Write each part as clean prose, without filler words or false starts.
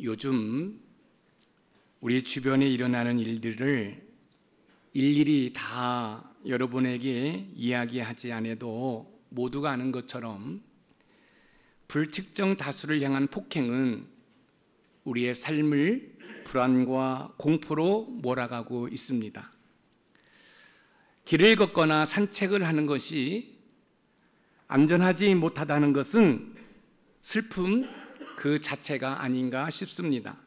요즘 우리 주변에 일어나는 일들을 일일이 다 여러분에게 이야기하지 않아도 모두가 아는 것처럼 불특정 다수를 향한 폭행은 우리의 삶을 불안과 공포로 몰아가고 있습니다. 길을 걷거나 산책을 하는 것이 안전하지 못하다는 것은 슬픔 그 자체가 아닌가 싶습니다.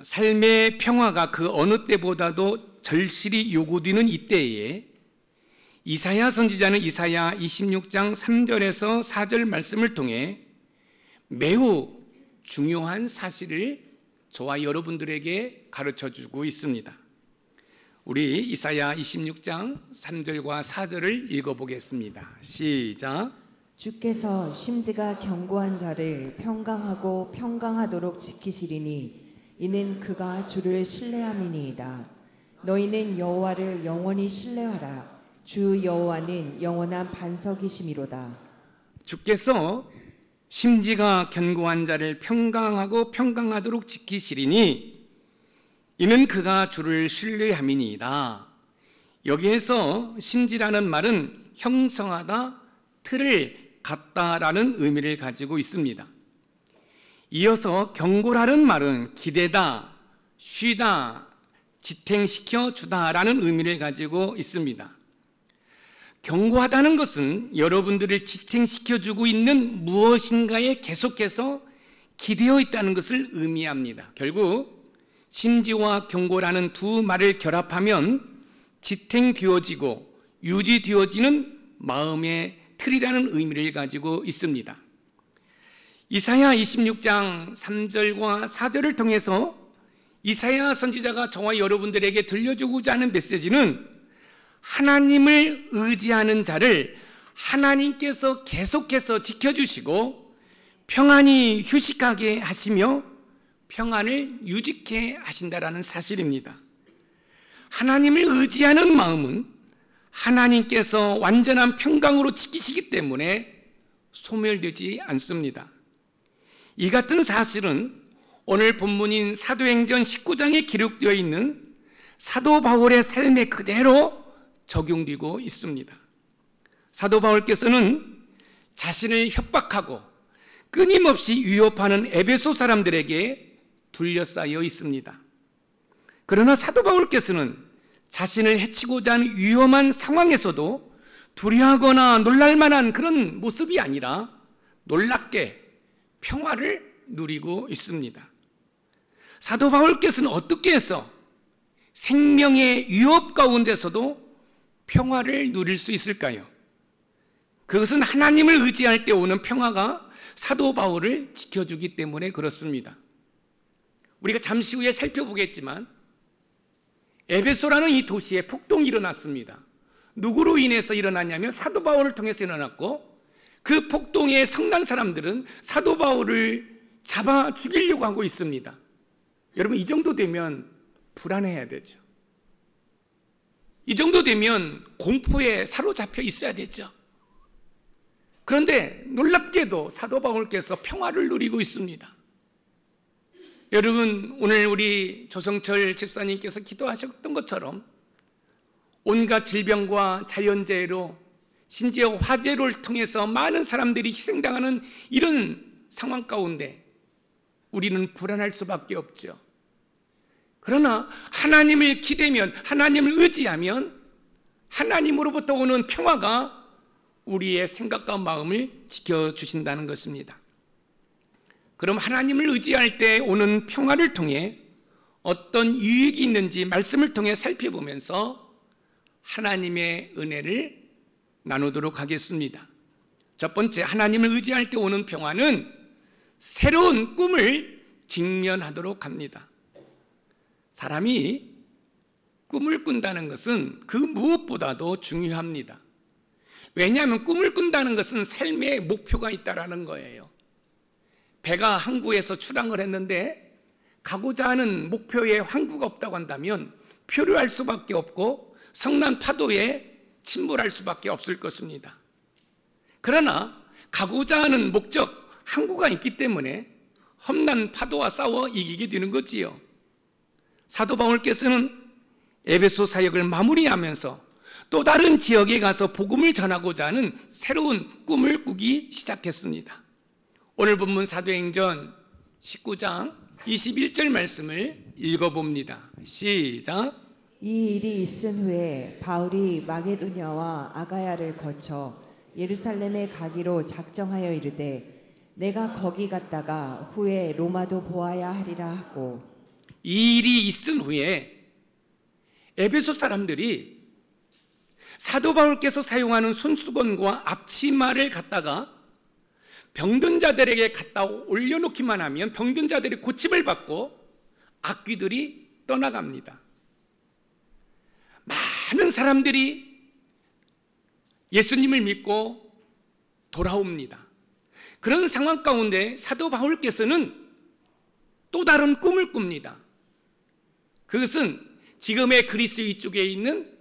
삶의 평화가 그 어느 때보다도 절실히 요구되는 이때에 이사야 선지자는 이사야 26장 3절에서 4절 말씀을 통해 매우 중요한 사실을 저와 여러분들에게 가르쳐주고 있습니다. 우리 이사야 26장 3절과 4절을 읽어보겠습니다. 시작. 주께서 심지가 견고한 자를 평강하고 평강하도록 지키시리니 이는 그가 주를 신뢰함이니이다. 너희는 여호와를 영원히 신뢰하라. 주 여호와는 영원한 반석이심이로다. 주께서 심지가 견고한 자를 평강하고 평강하도록 지키시리니 이는 그가 주를 신뢰함이니이다. 여기에서 심지라는 말은 형성하다, 틀을 갖다라는 의미를 가지고 있습니다. 이어서 경고라는 말은 기대다, 쉬다, 지탱시켜 주다라는 의미를 가지고 있습니다. 경고하다는 것은 여러분들을 지탱시켜 주고 있는 무엇인가에 계속해서 기대어 있다는 것을 의미합니다. 결국 심지와 경고라는 두 말을 결합하면 지탱되어지고 유지되어지는 마음의 틀이라는 의미를 가지고 있습니다. 이사야 26장 3절과 4절을 통해서 이사야 선지자가 저와 여러분들에게 들려주고자 하는 메시지는 하나님을 의지하는 자를 하나님께서 계속해서 지켜주시고 평안히 휴식하게 하시며 평안을 유지케 하신다라는 사실입니다. 하나님을 의지하는 마음은 하나님께서 완전한 평강으로 지키시기 때문에 소멸되지 않습니다. 이 같은 사실은 오늘 본문인 사도행전 19장에 기록되어 있는 사도 바울의 삶에 그대로 적용되고 있습니다. 사도 바울께서는 자신을 협박하고 끊임없이 위협하는 에베소 사람들에게 둘러싸여 있습니다. 그러나 사도 바울께서는 자신을 해치고자 하는 위험한 상황에서도 두려워하거나 놀랄만한 그런 모습이 아니라 놀랍게 평화를 누리고 있습니다. 사도 바울께서는 어떻게 해서 생명의 위협 가운데서도 평화를 누릴 수 있을까요? 그것은 하나님을 의지할 때 오는 평화가 사도 바울을 지켜주기 때문에 그렇습니다. 우리가 잠시 후에 살펴보겠지만 에베소라는 이 도시에 폭동이 일어났습니다. 누구로 인해서 일어났냐면 사도 바울을 통해서 일어났고 그 폭동의 성난 사람들은 사도 바울을 잡아 죽이려고 하고 있습니다. 여러분, 이 정도 되면 불안해야 되죠. 이 정도 되면 공포에 사로잡혀 있어야 되죠. 그런데 놀랍게도 사도 바울께서 평화를 누리고 있습니다. 여러분, 오늘 우리 조성철 집사님께서 기도하셨던 것처럼 온갖 질병과 자연재해로 심지어 화재를 통해서 많은 사람들이 희생당하는 이런 상황 가운데 우리는 불안할 수밖에 없죠. 그러나 하나님을 기대면, 하나님을 의지하면 하나님으로부터 오는 평화가 우리의 생각과 마음을 지켜주신다는 것입니다. 그럼 하나님을 의지할 때 오는 평화를 통해 어떤 유익이 있는지 말씀을 통해 살펴보면서 하나님의 은혜를 나누도록 하겠습니다. 첫 번째, 하나님을 의지할 때 오는 평화는 새로운 꿈을 직면하도록 합니다. 사람이 꿈을 꾼다는 것은 그 무엇보다도 중요합니다. 왜냐하면 꿈을 꾼다는 것은 삶의 목표가 있다는 거예요. 배가 항구에서 출항을 했는데 가고자 하는 목표에 항구가 없다고 한다면 표류할 수밖에 없고 성난 파도에 침몰할 수밖에 없을 것입니다. 그러나 가고자 하는 목적, 항구가 있기 때문에 험난 파도와 싸워 이기게 되는 거지요. 사도 바울께서는 에베소 사역을 마무리하면서 또 다른 지역에 가서 복음을 전하고자 하는 새로운 꿈을 꾸기 시작했습니다. 오늘 본문 사도행전 19장 21절 말씀을 읽어봅니다. 시작. 이 일이 있은 후에 바울이 마게도냐와 아가야를 거쳐 예루살렘에 가기로 작정하여 이르되 내가 거기 갔다가 후에 로마도 보아야 하리라 하고. 이 일이 있은 후에 에베소 사람들이 사도 바울께서 사용하는 손수건과 앞치마를 갖다가 병든 자들에게 갖다 올려놓기만 하면 병든 자들이 고침을 받고 악귀들이 떠나갑니다. 많은 사람들이 예수님을 믿고 돌아옵니다. 그런 상황 가운데 사도 바울께서는 또 다른 꿈을 꿉니다. 그것은 지금의 그리스 이쪽에 있는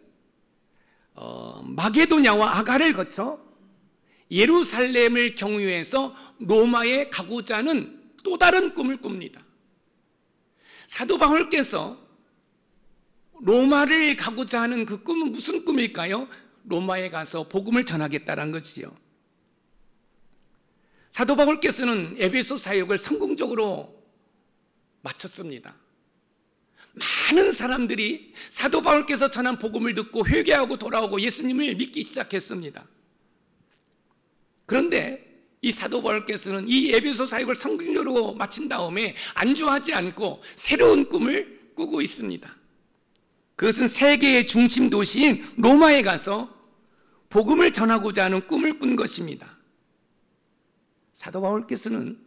마게도냐와 아가를 거쳐 예루살렘을 경유해서 로마에 가고자 하는 또 다른 꿈을 꿉니다. 사도 바울께서 로마를 가고자 하는 그 꿈은 무슨 꿈일까요? 로마에 가서 복음을 전하겠다는 것이요. 사도 바울께서는 에베소 사역을 성공적으로 마쳤습니다. 많은 사람들이 사도 바울께서 전한 복음을 듣고 회개하고 돌아오고 예수님을 믿기 시작했습니다. 그런데 이 사도 바울께서는 이 에베소 사역을 성공적으로 마친 다음에 안주하지 않고 새로운 꿈을 꾸고 있습니다. 그것은 세계의 중심 도시인 로마에 가서 복음을 전하고자 하는 꿈을 꾼 것입니다. 사도 바울께서는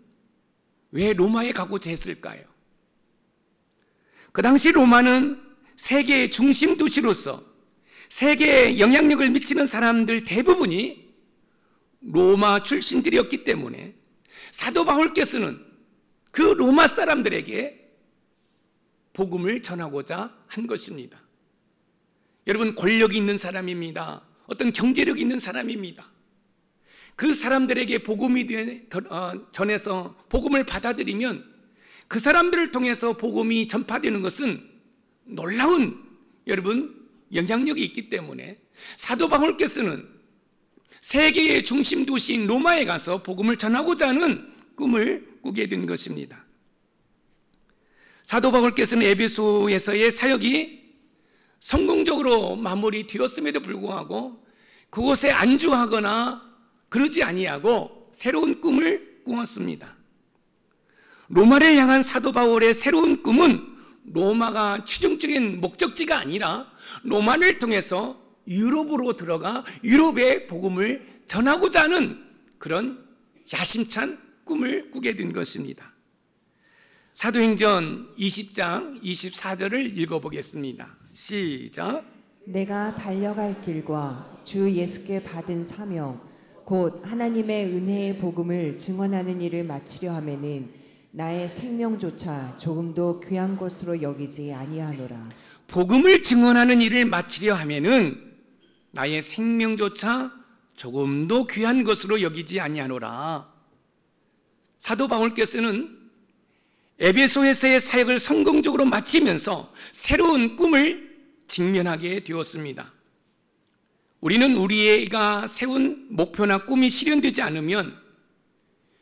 왜 로마에 가고자 했을까요? 그 당시 로마는 세계의 중심 도시로서 세계에 영향력을 미치는 사람들 대부분이 로마 출신들이었기 때문에 사도 바울께서는 그 로마 사람들에게 복음을 전하고자 한 것입니다. 여러분, 권력이 있는 사람입니다. 어떤 경제력이 있는 사람입니다. 그 사람들에게 복음이 전해서 복음을 받아들이면 그 사람들을 통해서 복음이 전파되는 것은 놀라운 여러분 영향력이 있기 때문에 사도 바울께서는 세계의 중심 도시인 로마에 가서 복음을 전하고자 하는 꿈을 꾸게 된 것입니다. 사도 바울께서는 에베소에서의 사역이 성공적으로 마무리되었음에도 불구하고 그곳에 안주하거나 그러지 아니하고 새로운 꿈을 꾸었습니다. 로마를 향한 사도 바울의 새로운 꿈은 로마가 최종적인 목적지가 아니라 로마를 통해서 유럽으로 들어가 유럽의 복음을 전하고자 하는 그런 야심찬 꿈을 꾸게 된 것입니다. 사도행전 20장 24절을 읽어보겠습니다. 시작. 내가 달려갈 길과 주 예수께 받은 사명 곧 하나님의 은혜의 복음을 증언하는 일을 마치려 하면은 나의 생명조차 조금도 귀한 것으로 여기지 아니하노라. 복음을 증언하는 일을 마치려 하면은 나의 생명조차 조금도 귀한 것으로 여기지 아니하노라. 사도 바울께서는 에베소에서의 사역을 성공적으로 마치면서 새로운 꿈을 직면하게 되었습니다. 우리는 우리가 세운 목표나 꿈이 실현되지 않으면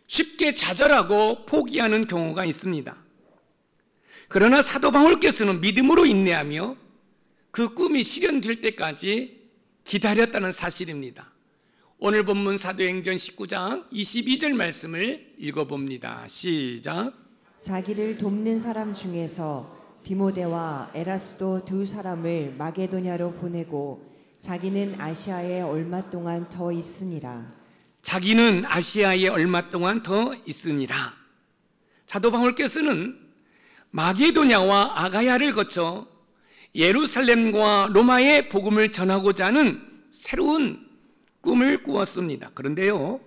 쉽게 좌절하고 포기하는 경우가 있습니다. 그러나 사도 바울께서는 믿음으로 인내하며 그 꿈이 실현될 때까지 기다렸다는 사실입니다. 오늘 본문 사도행전 19장 22절 말씀을 읽어봅니다. 시작. 자기를 돕는 사람 중에서 디모데와 에라스도 두 사람을 마게도냐로 보내고 자기는 아시아에 얼마 동안 더 있으니라. 자기는 아시아에 얼마 동안 더 있으니라. 사도 바울께서는 마게도냐와 아가야를 거쳐 예루살렘과 로마의 복음을 전하고자 하는 새로운 꿈을 꾸었습니다. 그런데요,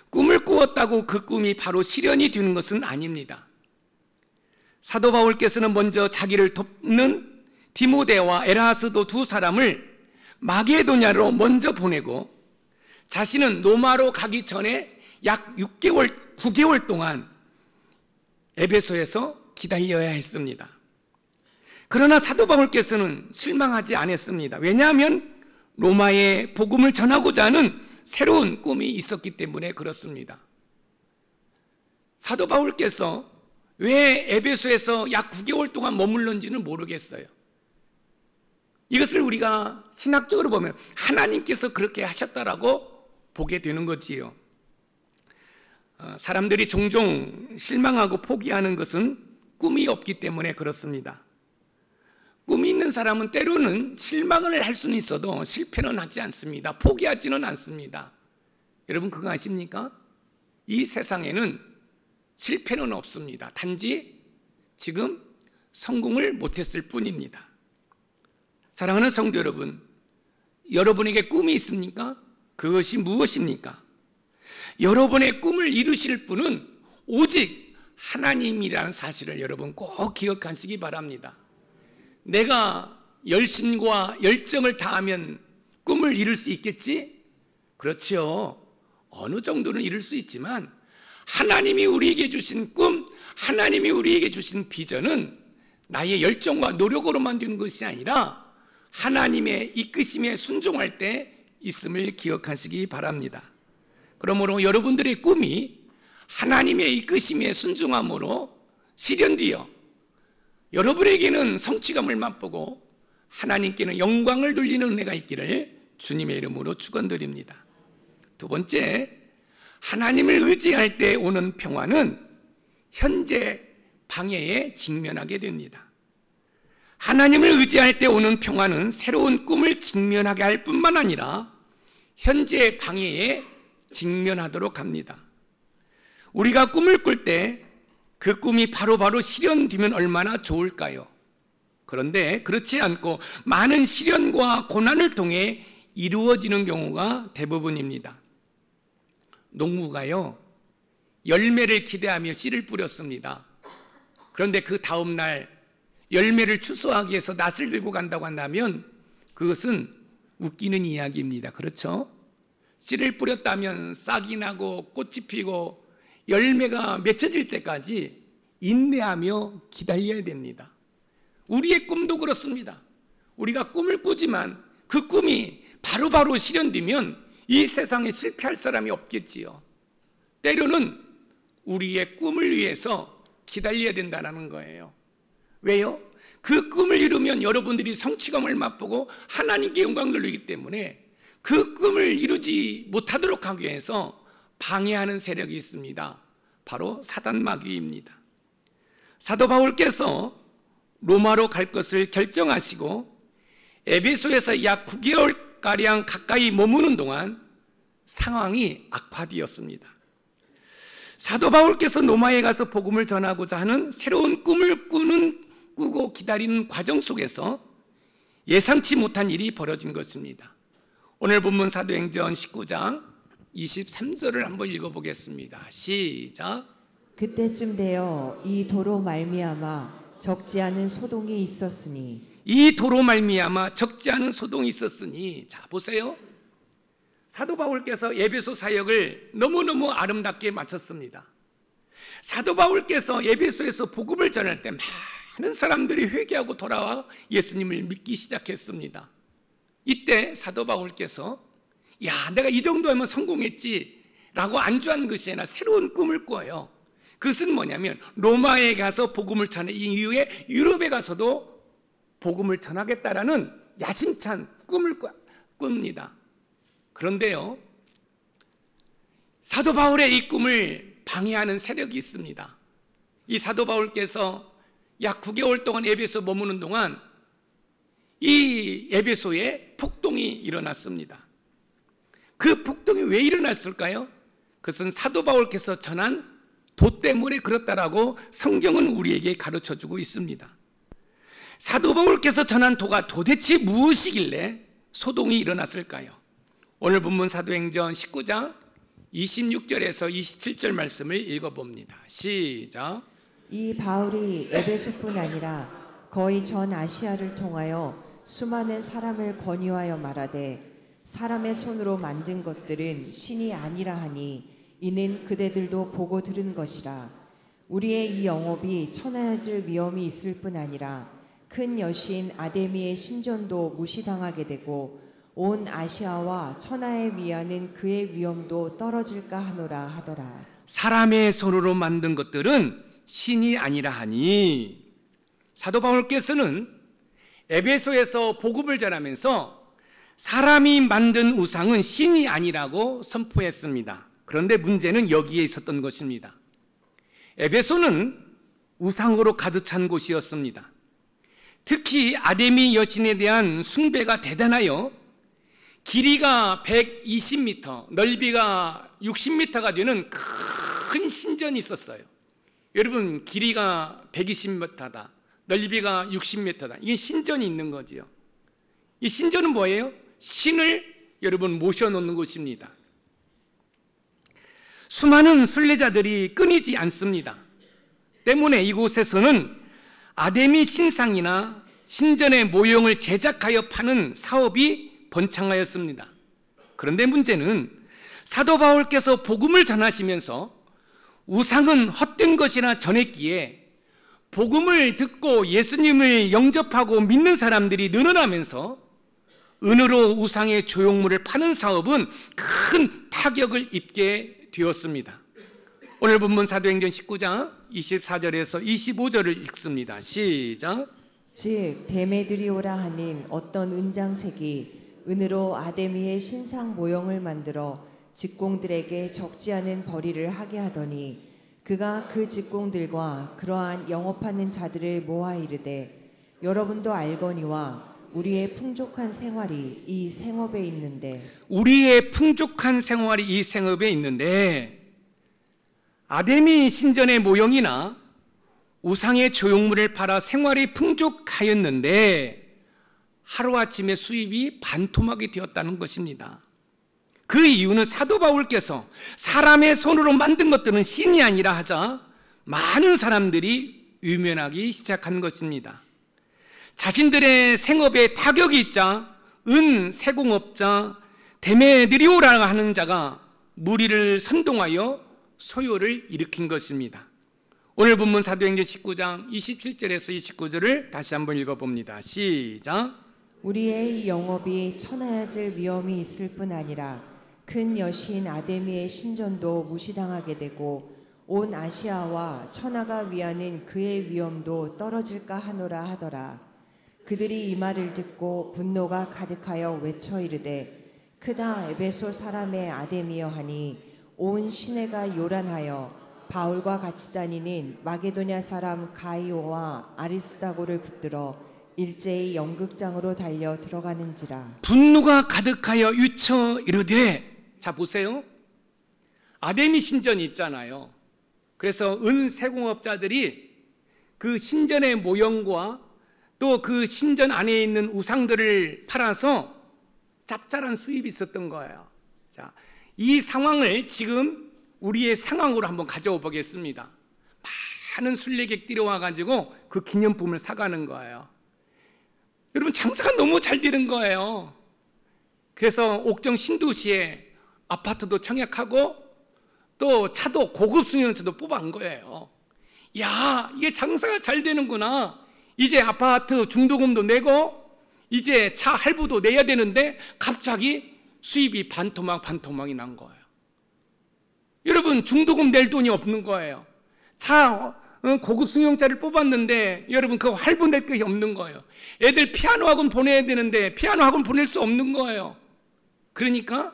꿈을 꾸었다고 그 꿈이 바로 실현이 되는 것은 아닙니다. 사도 바울께서는 먼저 자기를 돕는 디모데와 에라스도 두 사람을 마게도냐로 먼저 보내고 자신은 로마로 가기 전에 약 9개월 동안 에베소에서 기다려야 했습니다. 그러나 사도 바울께서는 실망하지 않았습니다. 왜냐하면 로마에 복음을 전하고자 하는 새로운 꿈이 있었기 때문에 그렇습니다. 사도 바울께서 왜 에베소에서 약 9개월 동안 머물렀는지는 모르겠어요. 이것을 우리가 신학적으로 보면 하나님께서 그렇게 하셨다라고 보게 되는 거지요. 사람들이 종종 실망하고 포기하는 것은 꿈이 없기 때문에 그렇습니다. 꿈이 있는 사람은 때로는 실망을 할 수는 있어도 실패는 하지 않습니다. 포기하지는 않습니다. 여러분 그거 아십니까? 이 세상에는 실패는 없습니다. 단지 지금 성공을 못했을 뿐입니다. 사랑하는 성도 여러분, 여러분에게 꿈이 있습니까? 그것이 무엇입니까? 여러분의 꿈을 이루실 분은 오직 하나님이라는 사실을 여러분 꼭 기억하시기 바랍니다. 내가 열심과 열정을 다하면 꿈을 이룰 수 있겠지? 그렇죠. 어느 정도는 이룰 수 있지만 하나님이 우리에게 주신 꿈, 하나님이 우리에게 주신 비전은 나의 열정과 노력으로만 되는 것이 아니라 하나님의 이끄심에 순종할 때 있음을 기억하시기 바랍니다. 그러므로 여러분들의 꿈이 하나님의 이끄심에 순종함으로 실현되어 여러분에게는 성취감을 맛보고 하나님께는 영광을 돌리는 은혜가 있기를 주님의 이름으로 축원드립니다. 두 번째, 하나님을 의지할 때 오는 평화는 현재 방해에 직면하게 됩니다. 하나님을 의지할 때 오는 평화는 새로운 꿈을 직면하게 할 뿐만 아니라 현재 방해에 직면하도록 합니다. 우리가 꿈을 꿀 때 그 꿈이 바로바로 실현되면 얼마나 좋을까요? 그런데 그렇지 않고 많은 시련과 고난을 통해 이루어지는 경우가 대부분입니다. 농부가요, 열매를 기대하며 씨를 뿌렸습니다. 그런데 그 다음 날 열매를 추수하기 위해서 낫을 들고 간다고 한다면 그것은 웃기는 이야기입니다. 그렇죠? 씨를 뿌렸다면 싹이 나고 꽃이 피고 열매가 맺혀질 때까지 인내하며 기다려야 됩니다. 우리의 꿈도 그렇습니다. 우리가 꿈을 꾸지만 그 꿈이 바로바로 실현되면 이 세상에 실패할 사람이 없겠지요. 때로는 우리의 꿈을 위해서 기다려야 된다는 거예요. 왜요? 그 꿈을 이루면 여러분들이 성취감을 맛보고 하나님께 영광을 돌리기 때문에 그 꿈을 이루지 못하도록 하기 위해서 방해하는 세력이 있습니다. 바로 사단 마귀입니다. 사도 바울께서 로마로 갈 것을 결정하시고 에베소에서 약 9개월가량 가까이 머무는 동안 상황이 악화되었습니다. 사도 바울께서 로마에 가서 복음을 전하고자 하는 새로운 꿈을 꾸고 기다리는 과정 속에서 예상치 못한 일이 벌어진 것입니다. 오늘 본문 사도행전 19장 23절을 한번 읽어보겠습니다. 시작. 그때쯤 되어 이 도로 말미암아 적지 않은 소동이 있었으니 이 도로 말미암아 적지 않은 소동이 있었으니. 자, 보세요. 사도 바울께서 에베소 사역을 너무너무 아름답게 마쳤습니다. 사도 바울께서 에베소에서 복음을 전할 때 많은 사람들이 회개하고 돌아와 예수님을 믿기 시작했습니다. 이때 사도 바울께서 야, 내가 이 정도 하면 성공했지 라고 안주한 것이 아니라 새로운 꿈을 꿔요. 그것은 뭐냐면 로마에 가서 복음을 전해 이후에 유럽에 가서도 복음을 전하겠다라는 야심찬 꿈을 꿉니다. 그런데요, 사도 바울의 이 꿈을 방해하는 세력이 있습니다. 이 사도 바울께서 약 9개월 동안 에베소 머무는 동안 이 에베소에 폭동이 일어났습니다. 그 폭동이 왜 일어났을까요? 그것은 사도 바울께서 전한 도 때문에 그렇다라고 성경은 우리에게 가르쳐주고 있습니다. 사도 바울께서 전한 도가 도대체 무엇이길래 소동이 일어났을까요? 오늘 본문 사도행전 19장 26절에서 27절 말씀을 읽어봅니다. 시작. 이 바울이 에베소뿐 아니라 거의 전 아시아를 통하여 수많은 사람을 권유하여 말하되 사람의 손으로 만든 것들은 신이 아니라 하니 이는 그대들도 보고 들은 것이라. 우리의 이 영업이 천하여질 위험이 있을 뿐 아니라 큰 여신 아데미의 신전도 무시당하게 되고 온 아시아와 천하에 위하는 그의 위엄도 떨어질까 하노라 하더라. 사람의 손으로 만든 것들은 신이 아니라 하니, 사도 바울께서는 에베소에서 복음을 전하면서 사람이 만든 우상은 신이 아니라고 선포했습니다. 그런데 문제는 여기에 있었던 것입니다. 에베소는 우상으로 가득 찬 곳이었습니다. 특히 아데미 여신에 대한 숭배가 대단하여 길이가 120m, 넓이가 60m가 되는 큰 신전이 있었어요. 여러분, 길이가 120m다, 넓이가 60m다. 이게 신전이 있는 거지요. 이 신전은 뭐예요? 신을 여러분 모셔놓는 곳입니다. 수많은 순례자들이 끊이지 않습니다. 때문에 이곳에서는 아데미 신상이나 신전의 모형을 제작하여 파는 사업이 번창하였습니다. 그런데 문제는 사도 바울께서 복음을 전하시면서 우상은 헛된 것이라 전했기에 복음을 듣고 예수님을 영접하고 믿는 사람들이 늘어나면서 은으로 우상의 조형물을 파는 사업은 큰 타격을 입게 되었습니다. 오늘 본문 사도행전 19장 24절에서 25절을 읽습니다. 시작. 즉 데메드리오라 하는 어떤 은장색이 은으로 아데미의 신상 모형을 만들어 직공들에게 적지 않은 벌이를 하게 하더니 그가 그 직공들과 그러한 영업하는 자들을 모아 이르되 여러분도 알거니와 우리의 풍족한 생활이 이 생업에 있는데, 우리의 풍족한 생활이 이 생업에 있는데, 아데미 신전의 모형이나 우상의 조형물을 팔아 생활이 풍족하였는데 하루아침에 수입이 반토막이 되었다는 것입니다. 그 이유는 사도 바울께서 사람의 손으로 만든 것들은 신이 아니라 하자 많은 사람들이 외면하기 시작한 것입니다. 자신들의 생업에 타격이 있자 은 세공업자 데메드리오라 하는 자가 무리를 선동하여 소요를 일으킨 것입니다. 오늘 본문 사도행전 19장 27절에서 29절을 다시 한번 읽어봅니다. 시작. 우리의 영업이 천하여질 위험이 있을 뿐 아니라 큰 여신 아데미의 신전도 무시당하게 되고 온 아시아와 천하가 위하는 그의 위엄도 떨어질까 하노라 하더라. 그들이 이 말을 듣고 분노가 가득하여 외쳐 이르되 크다 에베소 사람의 아데미여 하니 온 시내가 요란하여 바울과 같이 다니는 마게도냐 사람 가이오와 아리스다고를 붙들어 일제히 연극장으로 달려 들어가는지라. 분노가 가득하여 외쳐 이르되, 자 보세요, 아데미 신전이 있잖아요. 그래서 은 세공업자들이 그 신전의 모형과 또 그 신전 안에 있는 우상들을 팔아서 짭짤한 수입이 있었던 거예요. 자, 이 상황을 지금 우리의 상황으로 한번 가져오 보겠습니다. 많은 순례객들이 와가지고 그 기념품을 사가는 거예요. 여러분, 장사가 너무 잘 되는 거예요. 그래서 옥정 신도시에 아파트도 청약하고 또 차도 고급 승용차도 뽑아온 거예요. 야, 이게 장사가 잘 되는구나. 이제 아파트 중도금도 내고 이제 차 할부도 내야 되는데 갑자기 수입이 반토막이 난 거예요. 여러분, 중도금 낼 돈이 없는 거예요. 차 고급 승용차를 뽑았는데 여러분 그 할부 낼 것이 없는 거예요. 애들 피아노 학원 보내야 되는데 피아노 학원 보낼 수 없는 거예요. 그러니까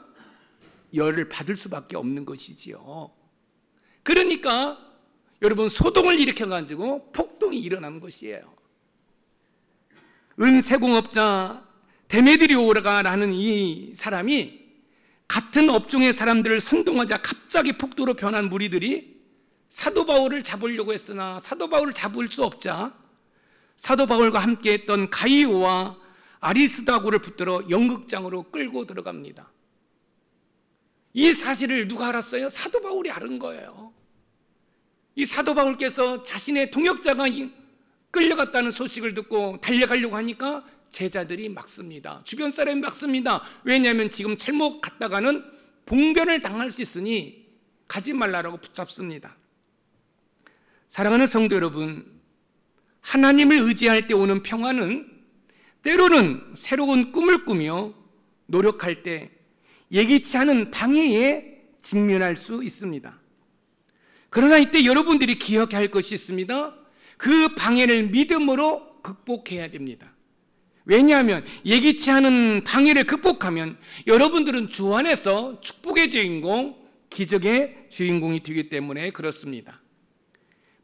열을 받을 수밖에 없는 것이지요. 그러니까 여러분 소동을 일으켜가지고 폭동이 일어난 것이에요. 은세공업자 데메드리오라는 이 사람이 같은 업종의 사람들을 선동하자 갑자기 폭도로 변한 무리들이 사도 바울을 잡으려고 했으나 사도 바울을 잡을 수 없자 사도 바울과 함께 했던 가이오와 아리스다고를 붙들어 연극장으로 끌고 들어갑니다. 이 사실을 누가 알았어요? 사도 바울이 알은 거예요. 이 사도 바울께서 자신의 동역자가 끌려갔다는 소식을 듣고 달려가려고 하니까 제자들이 막습니다. 주변 사람이 막습니다. 왜냐하면 지금 잘못 갔다가는 봉변을 당할 수 있으니 가지 말라고 붙잡습니다. 사랑하는 성도 여러분, 하나님을 의지할 때 오는 평안은 때로는 새로운 꿈을 꾸며 노력할 때 예기치 않은 방해에 직면할 수 있습니다. 그러나 이때 여러분들이 기억해야 할 것이 있습니다. 그 방해를 믿음으로 극복해야 됩니다. 왜냐하면 예기치 않은 방해를 극복하면 여러분들은 주 안에서 축복의 주인공, 기적의 주인공이 되기 때문에 그렇습니다.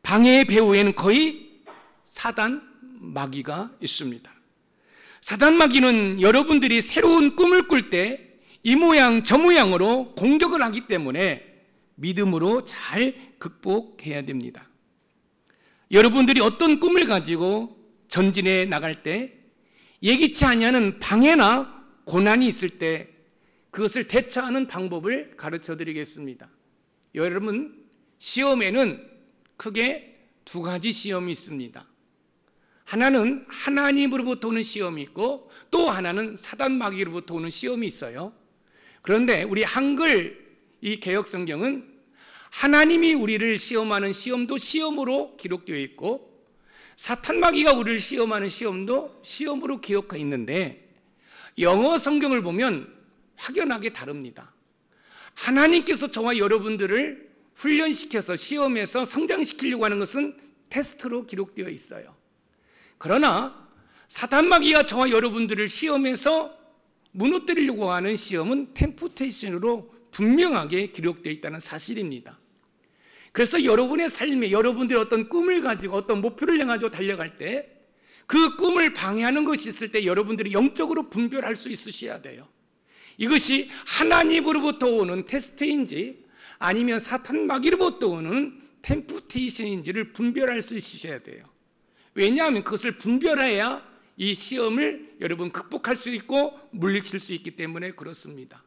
방해의 배후에는 거의 사단 마귀가 있습니다. 사단 마귀는 여러분들이 새로운 꿈을 꿀 때 이 모양 저 모양으로 공격을 하기 때문에 믿음으로 잘 극복해야 됩니다. 여러분들이 어떤 꿈을 가지고 전진해 나갈 때 예기치 아니하는 방해나 고난이 있을 때 그것을 대처하는 방법을 가르쳐 드리겠습니다. 여러분, 시험에는 크게 두 가지 시험이 있습니다. 하나는 하나님으로부터 오는 시험이 있고 또 하나는 사단 마귀로부터 오는 시험이 있어요. 그런데 우리 한글 이 개역 성경은 하나님이 우리를 시험하는 시험도 시험으로 기록되어 있고 사탄 마귀가 우리를 시험하는 시험도 시험으로 기록되어 있는데 영어 성경을 보면 확연하게 다릅니다. 하나님께서 저와 여러분들을 훈련시켜서 시험에서 성장시키려고 하는 것은 테스트로 기록되어 있어요. 그러나 사탄 마귀가 저와 여러분들을 시험에서 무너뜨리려고 하는 시험은 템프테이션으로 분명하게 기록되어 있다는 사실입니다. 그래서 여러분의 삶에 여러분들이 어떤 꿈을 가지고 어떤 목표를 향하여 달려갈 때 그 꿈을 방해하는 것이 있을 때 여러분들이 영적으로 분별할 수 있으셔야 돼요. 이것이 하나님으로부터 오는 테스트인지 아니면 사탄 마귀로부터 오는 템프테이션인지를 분별할 수 있으셔야 돼요. 왜냐하면 그것을 분별해야 이 시험을 여러분 극복할 수 있고 물리칠 수 있기 때문에 그렇습니다.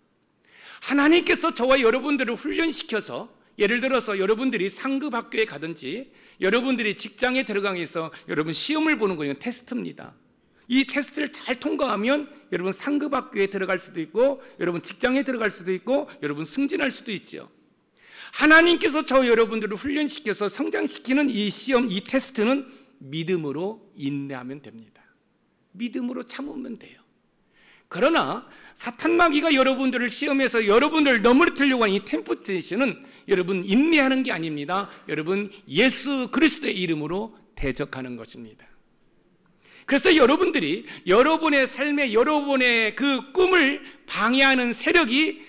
하나님께서 저와 여러분들을 훈련시켜서 예를 들어서 여러분들이 상급 학교에 가든지 여러분들이 직장에 들어가서 여러분 시험을 보는 거는 테스트입니다. 이 테스트를 잘 통과하면 여러분 상급 학교에 들어갈 수도 있고 여러분 직장에 들어갈 수도 있고 여러분 승진할 수도 있죠. 하나님께서 저 여러분들을 훈련시켜서 성장시키는 이 시험, 이 테스트는 믿음으로 인내하면 됩니다. 믿음으로 참으면 돼요. 그러나 사탄 마귀가 여러분들을 시험해서 여러분들을 넘어뜨리려고 하는 이 템프테이션은 여러분 인내하는 게 아닙니다. 여러분 예수 그리스도의 이름으로 대적하는 것입니다. 그래서 여러분들이 여러분의 삶에 여러분의 그 꿈을 방해하는 세력이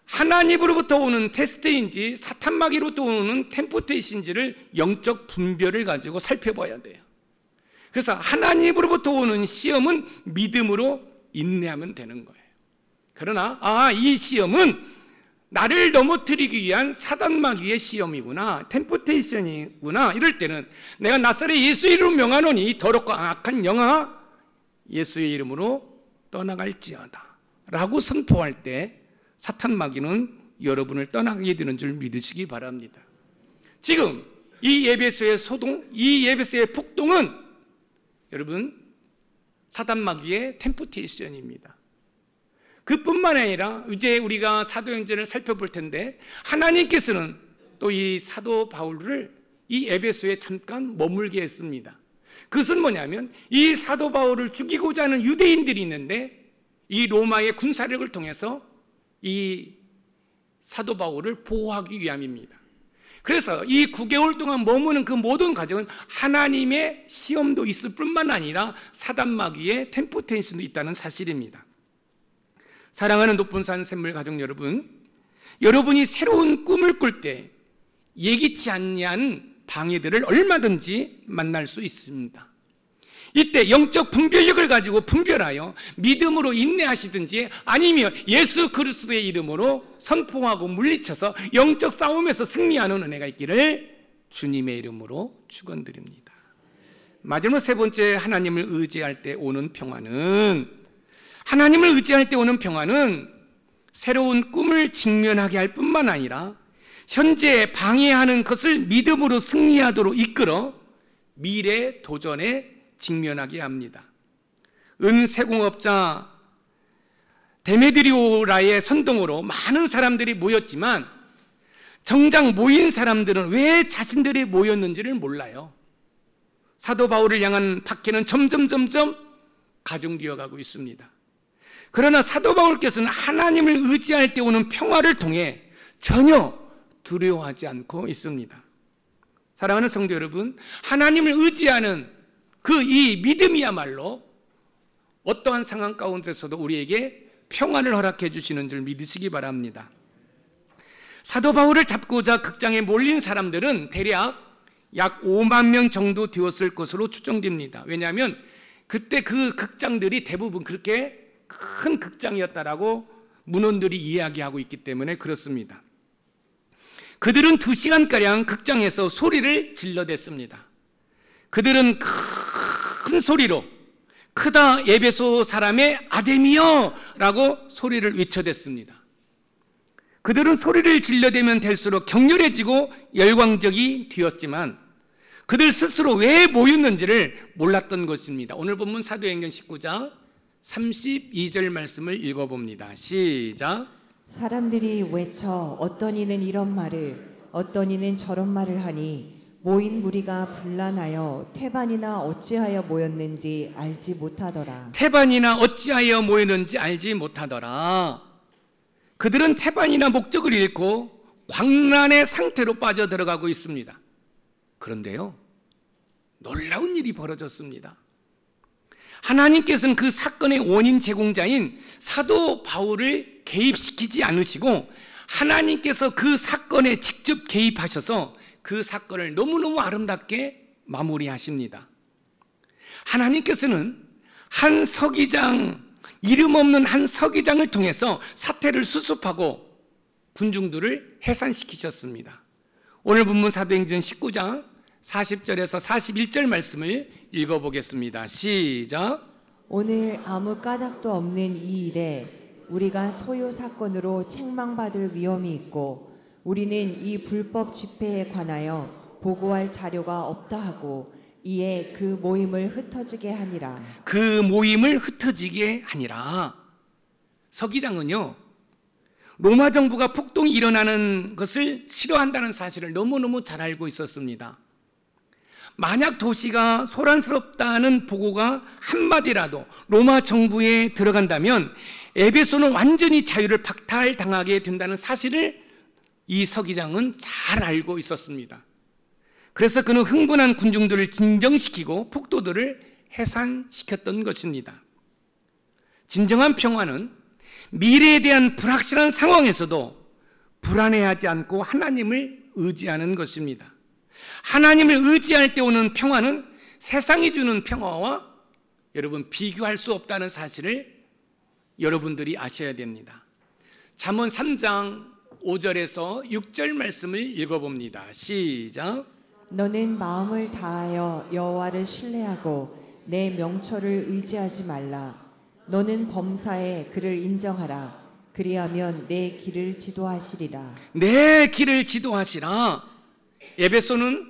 하나님으로부터 오는 테스트인지 사탄 마귀로부터 오는 템프테이션인지를 영적 분별을 가지고 살펴봐야 돼요. 그래서 하나님으로부터 오는 시험은 믿음으로 인내하면 되는 거예요. 그러나 이 시험은 나를 넘어뜨리기 위한 사단 마귀의 시험이구나, 템프테이션이구나, 이럴 때는 내가 나사렛 예수의 이름으로 명하노니 더럽고 악한 영아 예수의 이름으로 떠나갈지어다 라고 선포할 때 사탄 마귀는 여러분을 떠나게 되는 줄 믿으시기 바랍니다. 지금 이 에베소의 소동, 이 에베소의 폭동은 여러분 사단 마귀의 템프테이션입니다. 그뿐만 아니라 이제 우리가 사도행전을 살펴볼 텐데 하나님께서는 또 이 사도 바울을 이 에베소에 잠깐 머물게 했습니다. 그것은 뭐냐면 이 사도 바울을 죽이고자 하는 유대인들이 있는데 이 로마의 군사력을 통해서 이 사도 바울을 보호하기 위함입니다. 그래서 이 9개월 동안 머무는 그 모든 과정은 하나님의 시험도 있을 뿐만 아니라 사단 마귀의 템프테이션도 있다는 사실입니다. 사랑하는 높은산 샘물 가족 여러분, 여러분이 새로운 꿈을 꿀 때 예기치 않는 방해들을 얼마든지 만날 수 있습니다. 이때 영적 분별력을 가지고 분별하여 믿음으로 인내하시든지 아니면 예수 그리스도의 이름으로 선포하고 물리쳐서 영적 싸움에서 승리하는 은혜가 있기를 주님의 이름으로 축원드립니다. 마지막 세 번째, 하나님을 의지할 때 오는 평안은 새로운 꿈을 직면하게 할 뿐만 아니라 현재 방해하는 것을 믿음으로 승리하도록 이끌어 미래 도전에 직면하게 합니다. 은세공업자 데메드리오라의 선동으로 많은 사람들이 모였지만 정작 모인 사람들은 왜 자신들이 모였는지를 몰라요. 사도 바울을 향한 박해는 점점 가중되어 가고 있습니다. 그러나 사도 바울께서는 하나님을 의지할 때 오는 평화를 통해 전혀 두려워하지 않고 있습니다. 사랑하는 성도 여러분, 하나님을 의지하는 그 이 믿음이야말로 어떠한 상황 가운데서도 우리에게 평안을 허락해 주시는 줄 믿으시기 바랍니다. 사도 바울을 잡고자 극장에 몰린 사람들은 대략 약 5만 명 정도 되었을 것으로 추정됩니다. 왜냐하면 그때 그 극장들이 대부분 그렇게 큰 극장이었다라고 문헌들이 이야기하고 있기 때문에 그렇습니다. 그들은 2시간가량 극장에서 소리를 질러댔습니다. 그들은 큰 소리로 크다 에베소 사람의 아데미여 라고 소리를 외쳐댔습니다. 그들은 소리를 질러대면 될수록 격렬해지고 열광적이 되었지만 그들 스스로 왜 모였는지를 몰랐던 것입니다. 오늘 본문 사도행전 19장 32절 말씀을 읽어봅니다. 시작. 사람들이 외쳐 어떤 이는 이런 말을 어떤 이는 저런 말을 하니 모인 무리가 분란하여 태반이나 어찌하여 모였는지 알지 못하더라. 태반이나 어찌하여 모였는지 알지 못하더라. 그들은 태반이나 목적을 잃고 광란의 상태로 빠져들어가고 있습니다. 그런데요, 놀라운 일이 벌어졌습니다. 하나님께서는 그 사건의 원인 제공자인 사도 바울을 개입시키지 않으시고 하나님께서 그 사건에 직접 개입하셔서 그 사건을 너무너무 아름답게 마무리하십니다. 하나님께서는 한 서기장, 이름 없는 한 서기장을 통해서 사태를 수습하고 군중들을 해산시키셨습니다. 오늘 본문 사도행전 19장 40절에서 41절 말씀을 읽어보겠습니다. 시작. 오늘 아무 까닭도 없는 이 일에 우리가 소요 사건으로 책망받을 위험이 있고 우리는 이 불법 집회에 관하여 보고할 자료가 없다 하고 이에 그 모임을 흩어지게 하니라. 그 모임을 흩어지게 하니라. 서기장은요, 로마 정부가 폭동이 일어나는 것을 싫어한다는 사실을 너무너무 잘 알고 있었습니다. 만약 도시가 소란스럽다는 보고가 한마디라도 로마 정부에 들어간다면 에베소는 완전히 자유를 박탈당하게 된다는 사실을 이 서기장은 잘 알고 있었습니다. 그래서 그는 흥분한 군중들을 진정시키고 폭도들을 해산시켰던 것입니다. 진정한 평화는 미래에 대한 불확실한 상황에서도 불안해하지 않고 하나님을 의지하는 것입니다. 하나님을 의지할 때 오는 평화는 세상이 주는 평화와 여러분 비교할 수 없다는 사실을 여러분들이 아셔야 됩니다. 잠언 3장 5절에서 6절 말씀을 읽어봅니다. 시작. 너는 마음을 다하여 여호와를 신뢰하고 내 명철을 의지하지 말라. 너는 범사에 그를 인정하라. 그리하면 내 길을 지도하시리라. 내 길을 지도하시라. 에베소는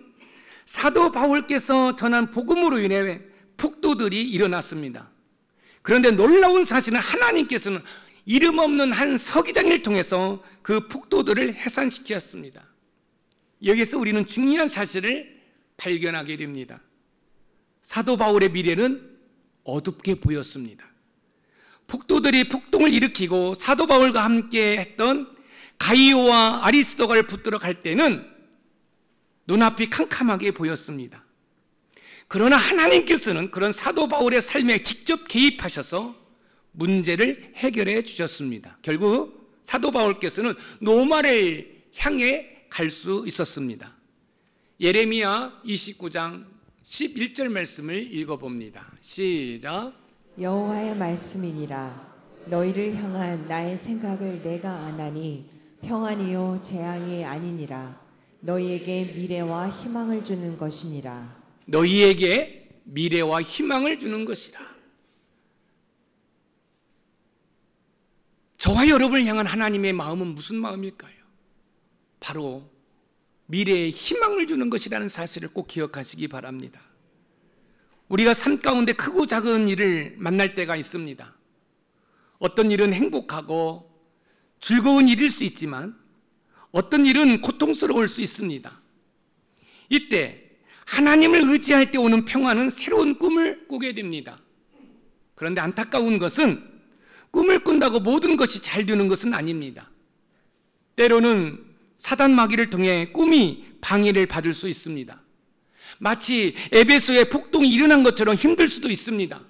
사도 바울께서 전한 복음으로 인해 폭도들이 일어났습니다. 그런데 놀라운 사실은 하나님께서는 이름 없는 한 서기장을 통해서 그 폭도들을 해산시켰습니다. 여기서 우리는 중요한 사실을 발견하게 됩니다. 사도 바울의 미래는 어둡게 보였습니다. 폭도들이 폭동을 일으키고 사도 바울과 함께 했던 가이오와 아리스도가를 붙들어 갈 때는 눈앞이 캄캄하게 보였습니다. 그러나 하나님께서는 그런 사도 바울의 삶에 직접 개입하셔서 문제를 해결해 주셨습니다. 결국 사도 바울께서는 노마를 향해 갈 수 있었습니다. 예레미야 29장 11절 말씀을 읽어봅니다. 시작. 여호와의 말씀이니라. 너희를 향한 나의 생각을 내가 아나니 평안이요 재앙이 아니니라. 너희에게 미래와 희망을 주는 것이니라. 너희에게 미래와 희망을 주는 것이라. 저와 여러분을 향한 하나님의 마음은 무슨 마음일까요? 바로 미래에 희망을 주는 것이라는 사실을 꼭 기억하시기 바랍니다. 우리가 삶 가운데 크고 작은 일을 만날 때가 있습니다. 어떤 일은 행복하고 즐거운 일일 수 있지만 어떤 일은 고통스러울 수 있습니다. 이때 하나님을 의지할 때 오는 평화는 새로운 꿈을 꾸게 됩니다. 그런데 안타까운 것은 꿈을 꾼다고 모든 것이 잘 되는 것은 아닙니다. 때로는 사단 마귀를 통해 꿈이 방해를 받을 수 있습니다. 마치 에베소에 폭동이 일어난 것처럼 힘들 수도 있습니다.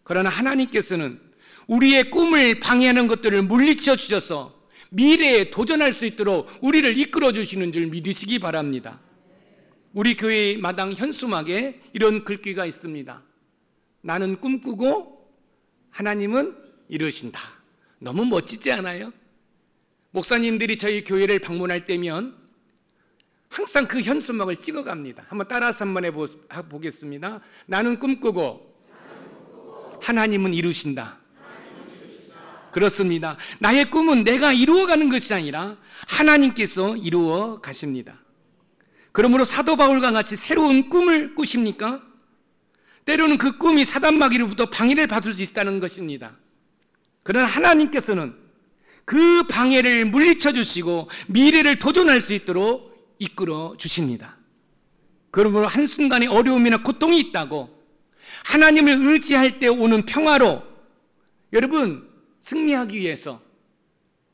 그러나 하나님께서는 우리의 꿈을 방해하는 것들을 물리쳐 주셔서 미래에 도전할 수 있도록 우리를 이끌어 주시는 줄 믿으시기 바랍니다. 우리 교회 마당 현수막에 이런 글귀가 있습니다. 나는 꿈꾸고 하나님은 이루신다. 너무 멋지지 않아요? 목사님들이 저희 교회를 방문할 때면 항상 그 현수막을 찍어갑니다. 한번 따라서 한번 해보겠습니다. 나는 꿈꾸고 하나님은 이루신다. 그렇습니다. 나의 꿈은 내가 이루어가는 것이 아니라 하나님께서 이루어 가십니다. 그러므로 사도 바울과 같이 새로운 꿈을 꾸십니까? 때로는 그 꿈이 사단 마귀로부터 방해를 받을 수 있다는 것입니다. 그러나 하나님께서는 그 방해를 물리쳐 주시고 미래를 도전할 수 있도록 이끌어 주십니다. 그러므로 한순간의 어려움이나 고통이 있다고 하나님을 의지할 때 오는 평화로 여러분 승리하기 위해서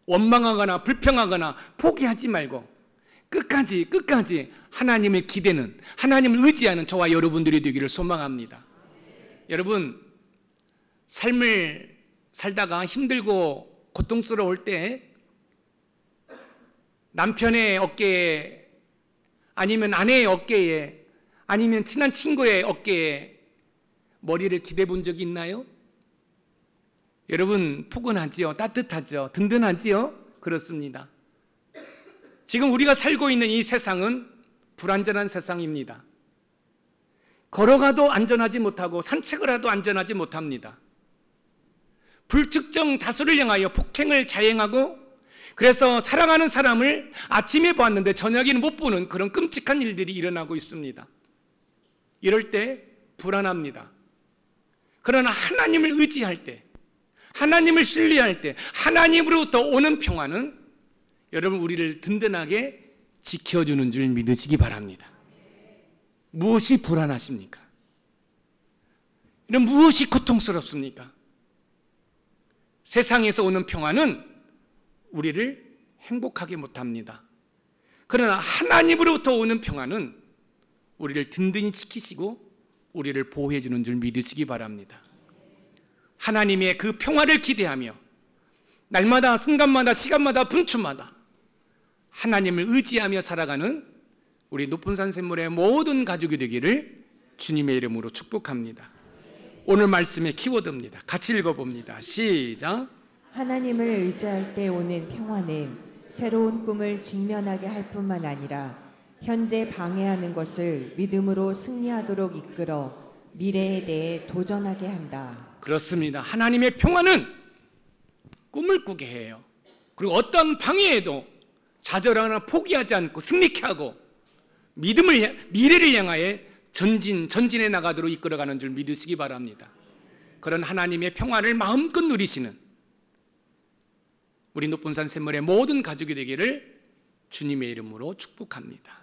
원망하거나 불평하거나 포기하지 말고 끝까지 하나님을 기대는, 하나님을 의지하는 저와 여러분들이 되기를 소망합니다. 여러분, 삶을 살다가 힘들고 고통스러울 때 남편의 어깨에, 아니면 아내의 어깨에, 아니면 친한 친구의 어깨에 머리를 기대 본 적이 있나요? 여러분, 포근하지요? 따뜻하죠? 든든하지요? 그렇습니다. 지금 우리가 살고 있는 이 세상은 불안전한 세상입니다. 걸어가도 안전하지 못하고 산책을 해도 안전하지 못합니다. 불특정 다수를 향하여 폭행을 자행하고 그래서 사랑하는 사람을 아침에 보았는데 저녁에는 못 보는 그런 끔찍한 일들이 일어나고 있습니다. 이럴 때 불안합니다. 그러나 하나님을 의지할 때, 하나님을 신뢰할 때 하나님으로부터 오는 평화는 여러분 우리를 든든하게 지켜주는 줄 믿으시기 바랍니다. 무엇이 불안하십니까? 이런 무엇이 고통스럽습니까? 세상에서 오는 평화는 우리를 행복하게 못합니다. 그러나 하나님으로부터 오는 평화는 우리를 든든히 지키시고 우리를 보호해 주는 줄 믿으시기 바랍니다. 하나님의 그 평화를 기대하며 날마다 순간마다 시간마다 분초마다 하나님을 의지하며 살아가는 우리 높은산 샘물의 모든 가족이 되기를 주님의 이름으로 축복합니다. 오늘 말씀의 키워드입니다. 같이 읽어봅니다. 시작. 하나님을 의지할 때 오는 평화는 새로운 꿈을 직면하게 할 뿐만 아니라 현재 방해하는 것을 믿음으로 승리하도록 이끌어 미래에 대해 도전하게 한다. 그렇습니다. 하나님의 평화는 꿈을 꾸게 해요. 그리고 어떤 방해에도 좌절하거나 포기하지 않고 승리케 하고 미래를 향하여 전진해 나가도록 이끌어가는 줄 믿으시기 바랍니다. 그런 하나님의 평화를 마음껏 누리시는 우리 높은산 샘물의 모든 가족이 되기를 주님의 이름으로 축복합니다.